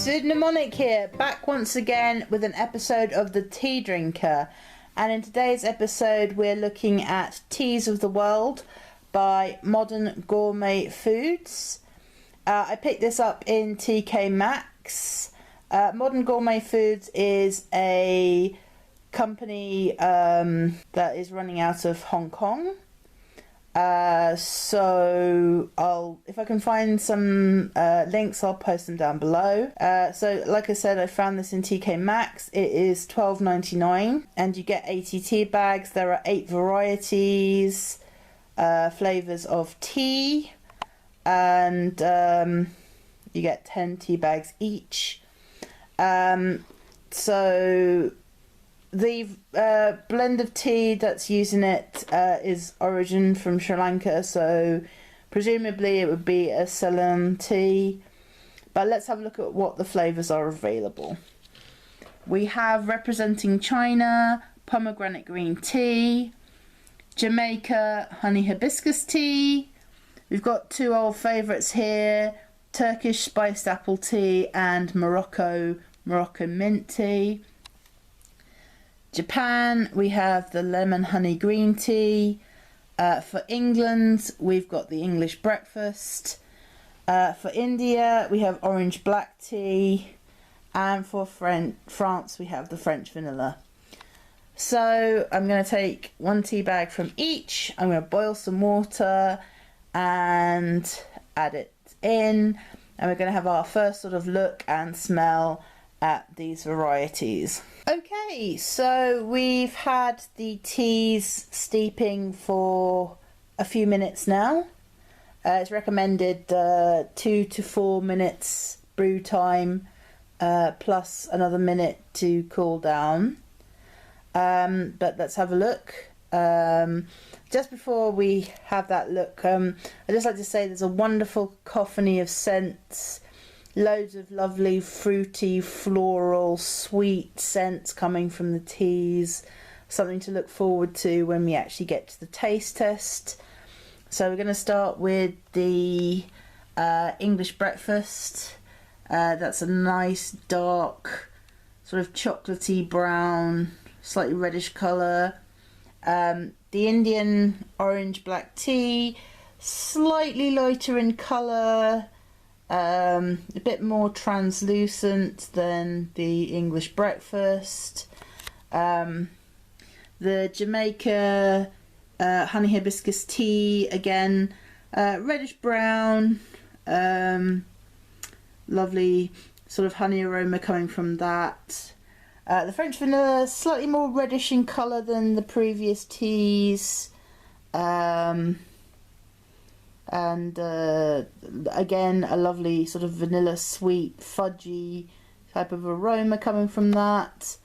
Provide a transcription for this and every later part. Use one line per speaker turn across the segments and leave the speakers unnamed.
Pseudonymonic here, back once again with an episode of The Tea Drinker. And in today's episode we're looking at Teas of the World by Modern Gourmet Foods. I picked this up in TK Maxx. Modern Gourmet Foods is a company that is running out of Hong Kong. So if I can find some links, I'll post them down below. So like I said, I found this in TK Maxx. It is $12.99 and you get 80 tea bags. There are 8 varieties, flavors of tea, and you get 10 tea bags each. So the blend of tea that's using it is origin from Sri Lanka, so presumably it would be a Ceylon tea. But let's have a look at what the flavours are available. We have, representing China, Pomegranate Green Tea, Jamaica Honey Hibiscus Tea. We've got 2 old favourites here, Turkish Spiced Apple Tea and Moroccan Mint Tea. Japan, we have the Lemon Honey Green Tea. For England, we've got the English Breakfast. For India, we have Orange Black Tea. And for France, we have the French Vanilla. So I'm going to take 1 tea bag from each. I'm going to boil some water and add it in. And we're going to have our first sort of look and smell at these varieties. Okay, so we've had the teas steeping for a few minutes now. It's recommended 2 to 4 minutes brew time, plus another minute to cool down. But let's have a look. Just before we have that look, I'd just like to say there's a wonderful cacophony of scents. Loads of lovely fruity, floral, sweet scents coming from the teas. Something to look forward to when we actually get to the taste test. So we're going to start with the English Breakfast. That's a nice dark, sort of chocolatey brown, slightly reddish colour. The Indian Orange Black Tea, slightly lighter in colour. A bit more translucent than the English Breakfast. The Jamaica Honey Hibiscus Tea, again reddish brown, lovely sort of honey aroma coming from that. The French Vanilla, slightly more reddish in colour than the previous teas. And again, a lovely sort of vanilla sweet fudgy type of aroma coming from that.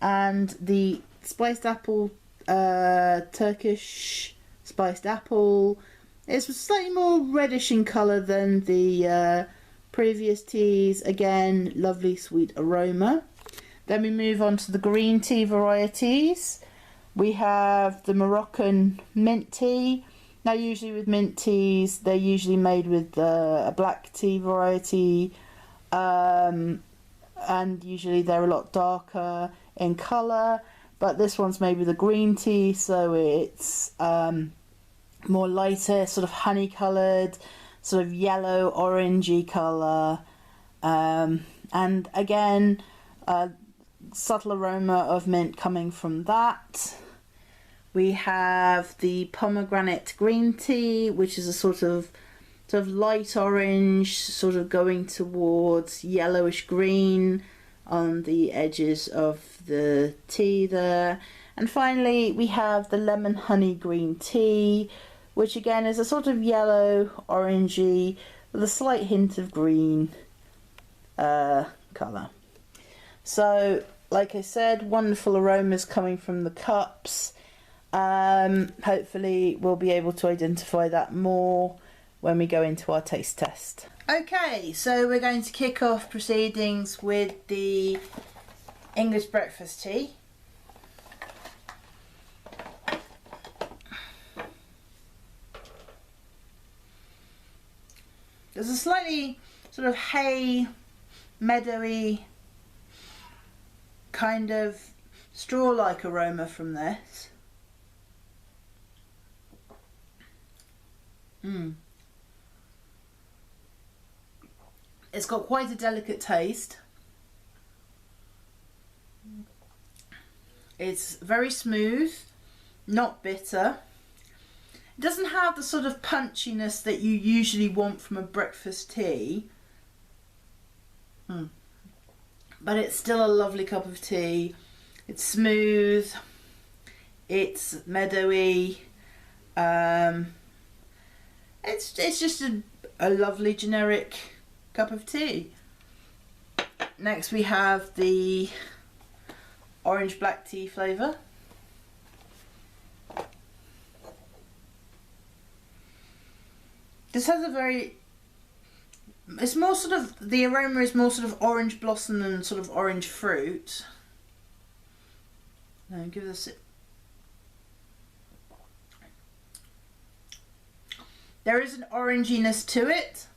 And the spiced apple, Turkish spiced apple, is slightly more reddish in colour than the previous teas. Again, lovely sweet aroma. Then we move on to the green tea varieties. We have the Moroccan Mint Tea. Now, usually with mint teas, they're usually made with a black tea variety, and usually they're a lot darker in colour, but this one's made with a green tea, so it's more lighter, sort of honey coloured, sort of yellow orangey colour, and again, subtle aroma of mint coming from that. We have the Pomegranate Green Tea, which is a sort of light orange, sort of going towards yellowish green on the edges of the tea there. And finally, we have the Lemon Honey Green Tea, which again is a sort of yellow orangey with a slight hint of green colour. So, like I said, wonderful aromas coming from the cups. Hopefully we'll be able to identify that more when we go into our taste test. Okay, so we're going to kick off proceedings with the English Breakfast Tea. There's a slightly sort of hay meadowy, kind of straw-like aroma from this. It's got quite a delicate taste. It's very smooth, not bitter. It doesn't have the sort of punchiness that you usually want from a breakfast tea. But it's still a lovely cup of tea. It's smooth. It's meadowy. It's just a lovely generic cup of tea. Next we have the orange black tea flavour. This has a very, it's more sort of, the aroma is more sort of orange blossom and sort of orange fruit. Now give this, there is an oranginess to it,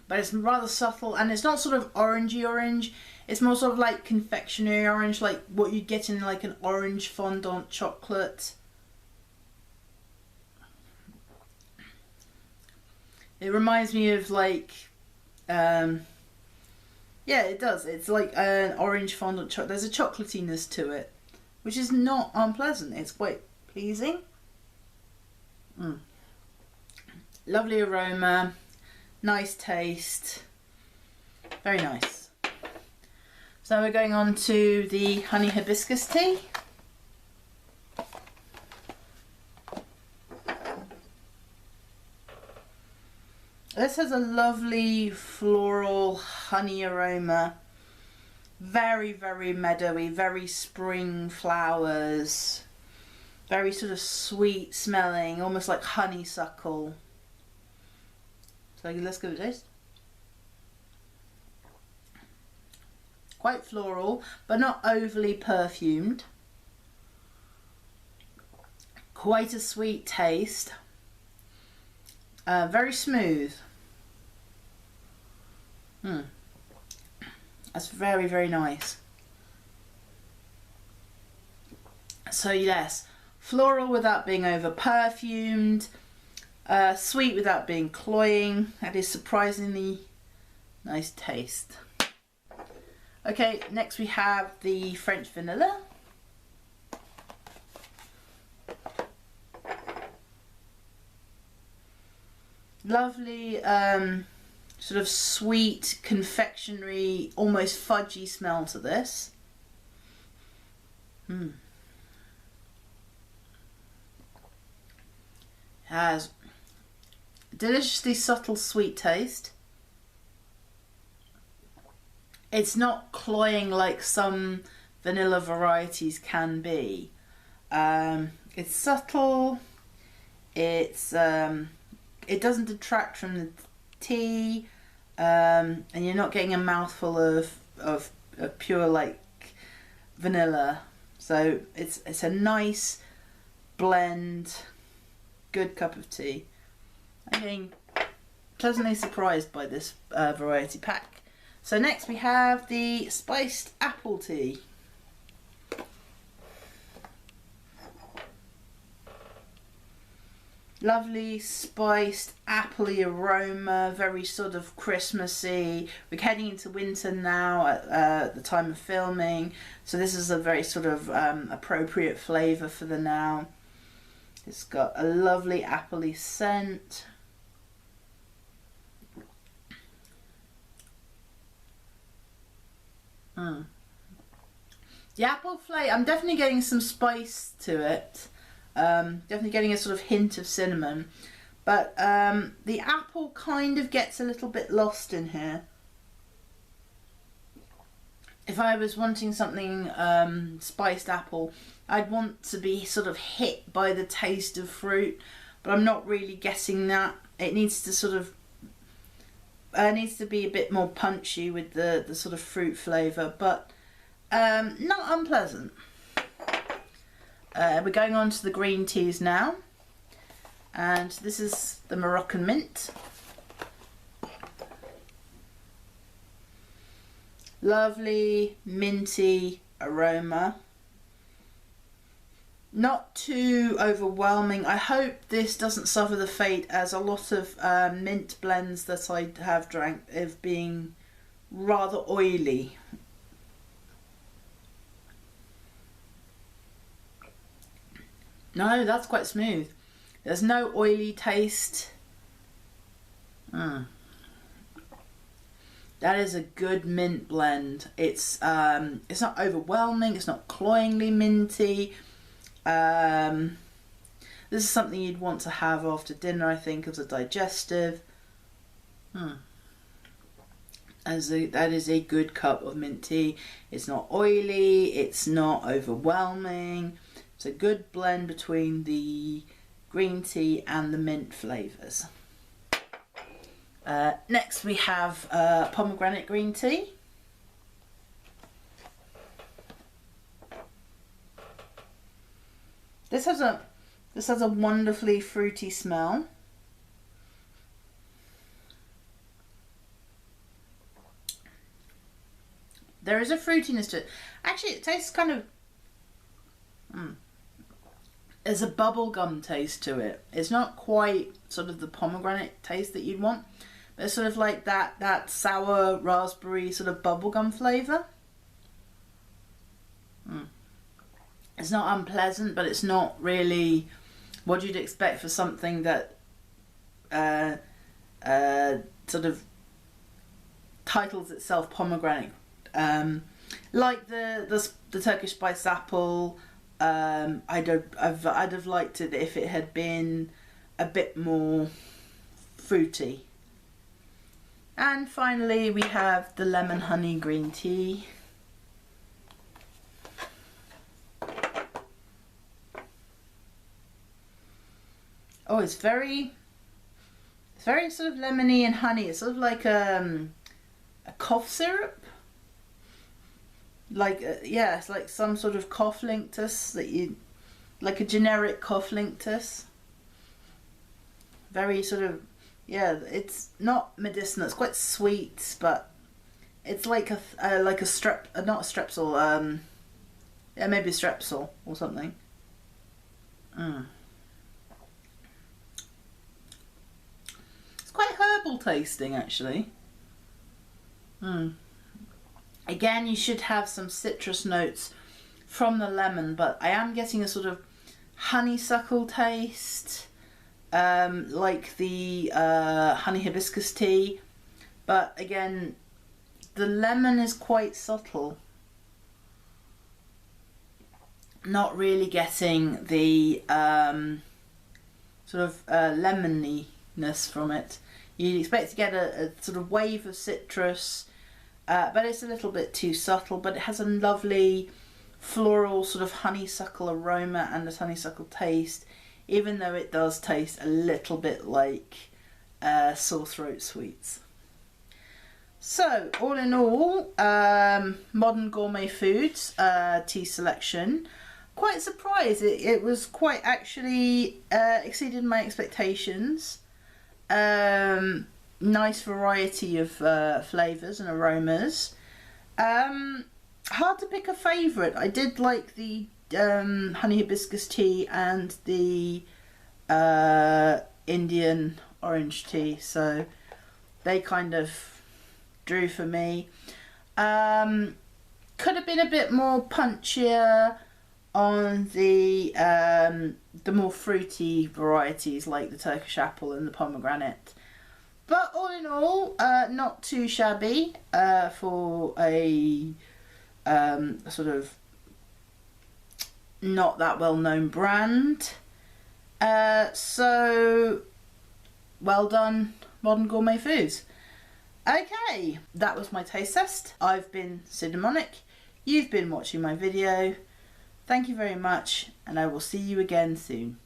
but it's rather subtle, and it's not sort of orangey orange. It's more sort of like confectionery orange, like what you'd get in like an orange fondant chocolate. It reminds me of like, yeah, it does. It's like an orange fondant chocolate. There's a chocolatiness to it, which is not unpleasant. It's quite pleasing. Lovely aroma, nice taste, very nice. So we're going on to the honey hibiscus tea. This has a lovely floral honey aroma, very, very meadowy, very spring flowers, very sort of sweet smelling, almost like honeysuckle. So let's give it a taste. Quite floral, but not overly perfumed. Quite a sweet taste. Very smooth. That's very, very nice. So yes, floral without being over perfumed, sweet without being cloying. That is surprisingly nice taste. Okay, next we have the French vanilla. Lovely sort of sweet, confectionery, almost fudgy smell to this. Has deliciously subtle sweet taste. It's not cloying like some vanilla varieties can be. It's subtle. It's it doesn't detract from the tea, and you're not getting a mouthful of pure like vanilla. So it's a nice blend, good cup of tea. I'm getting pleasantly surprised by this variety pack. So next we have the spiced apple tea. Lovely spiced appley aroma, very sort of Christmassy. We're heading into winter now at the time of filming, so this is a very sort of appropriate flavour for the now. It's got a lovely appley scent. The apple flavour, I'm definitely getting some spice to it. Definitely getting a sort of hint of cinnamon, but the apple kind of gets a little bit lost in here. If I was wanting something spiced apple, I'd want to be sort of hit by the taste of fruit, but I'm not really getting that. It needs to sort of needs to be a bit more punchy with the sort of fruit flavour, but not unpleasant. We're going on to the green teas now, and this is the Moroccan Mint. Lovely minty aroma. Not too overwhelming. I hope this doesn't suffer the fate as a lot of mint blends that I have drank of being rather oily. No, that's quite smooth. There's no oily taste. That is a good mint blend. It's not overwhelming. It's not cloyingly minty. This is something you'd want to have after dinner, I think, as a digestive. That is a good cup of mint tea. It's not oily. It's not overwhelming. It's a good blend between the green tea and the mint flavours. Next we have pomegranate green tea. This has a wonderfully fruity smell. There is a fruitiness to it. Actually, it tastes kind of there's a bubblegum taste to it. It's not quite sort of the pomegranate taste that you'd want, but it's sort of like that sour raspberry sort of bubblegum flavour. It's not unpleasant, but it's not really what you'd expect for something that sort of titles itself pomegranate. Like the Turkish spice apple. I'd have liked it if it had been a bit more fruity. And finally we have the lemon honey green tea. Oh, it's very sort of lemony and honey. It's sort of like a cough syrup. Like yeah, it's like some sort of cough linctus like a generic cough linctus. Very sort of, yeah, it's not medicinal. It's quite sweet, but it's like a strep, not a strepsil. Yeah, maybe a strepsil or something. It's quite herbal tasting, actually. Again, you should have some citrus notes from the lemon, but I am getting a sort of honeysuckle taste, like the honey hibiscus tea. But again, the lemon is quite subtle. Not really getting the sort of lemoniness from it. You'd expect to get a sort of wave of citrus, but it's a little bit too subtle, but it has a lovely floral sort of honeysuckle aroma and a honeysuckle taste, even though it does taste a little bit like sore throat sweets. So all in all, Modern Gourmet Foods tea selection. Quite surprised, it was quite actually exceeded my expectations. Nice variety of flavours and aromas. Hard to pick a favourite. I did like the honey hibiscus tea and the Indian orange tea, so they kind of drew for me. Could have been a bit more punchier on the more fruity varieties like the Turkish apple and the pomegranate. But all in all, not too shabby for a sort of not that well-known brand. So well done, Modern Gourmet Foods. Okay, that was my taste test. I've been Cinnamonic. You've been watching my video. Thank you very much, and I will see you again soon.